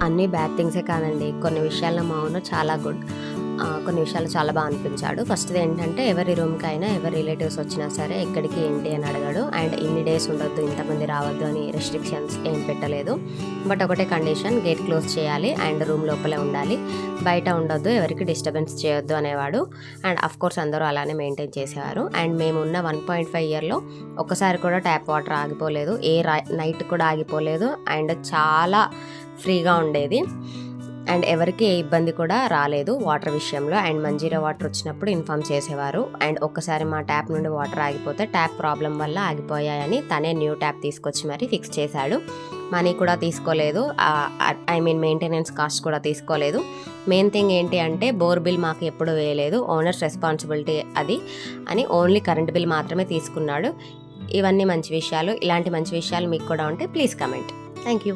అన్నీ బ్యాడ్ థింగ్సే కాదండి, కొన్ని విషయాల్లో మా ఓనర్ చాలా గుడ్. కొన్ని విషయాలు చాలా బాగా అనిపించాడు. ఫస్ట్ది ఏంటంటే ఎవరి రూమ్కి అయినా ఎవరి రిలేటివ్స్ వచ్చినా సరే ఎక్కడికి ఏంటి అని అడగడు. అండ్ ఇన్ని డేస్ ఉండొద్దు, ఇంతమంది రావద్దు అని రెస్ట్రిక్షన్స్ ఏం పెట్టలేదు. బట్ ఒకటే కండిషన్, గేట్ క్లోజ్ చేయాలి అండ్ రూమ్ లోపలే ఉండాలి, బయట ఉండొద్దు, ఎవరికి డిస్టర్బెన్స్ చేయొద్దు అనేవాడు. అండ్ అఫ్ కోర్స్ అందరూ అలానే మెయింటైన్ చేసేవారు. అండ్ మేము ఉన్న 1.5 ఇయర్లో ఒకసారి కూడా ట్యాప్ వాటర్ ఆగిపోలేదు, నైట్ కూడా ఆగిపోలేదు. అండ్ చాలా ఫ్రీగా ఉండేది అండ్ ఎవరికి ఏ ఇబ్బంది కూడా రాలేదు వాటర్ విషయంలో. అండ్ మంజీరా వాటర్ వచ్చినప్పుడు ఇన్ఫామ్ చేసేవారు. అండ్ ఒక్కసారి మా ట్యాప్ నుండి వాటర్ ఆగిపోతే ట్యాప్ ప్రాబ్లం వల్ల ఆగిపోయాయని తనే న్యూ ట్యాప్ తీసుకొచ్చి మరీ ఫిక్స్ చేశాడు. మనీ కూడా తీసుకోలేదు, మెయింటెనెన్స్ కాస్ట్ కూడా తీసుకోలేదు. మెయిన్ థింగ్ ఏంటి అంటే బోర్ బిల్ మాకు ఎప్పుడు వేయలేదు, ఓనర్స్ రెస్పాన్సిబిలిటీ అది అని ఓన్లీ కరెంట్ బిల్ మాత్రమే తీసుకున్నాడు. ఇవన్నీ మంచి విషయాలు. ఇలాంటి మంచి విషయాలు మీకు కూడా ఉంటే ప్లీజ్ కమెంట్. Thank you.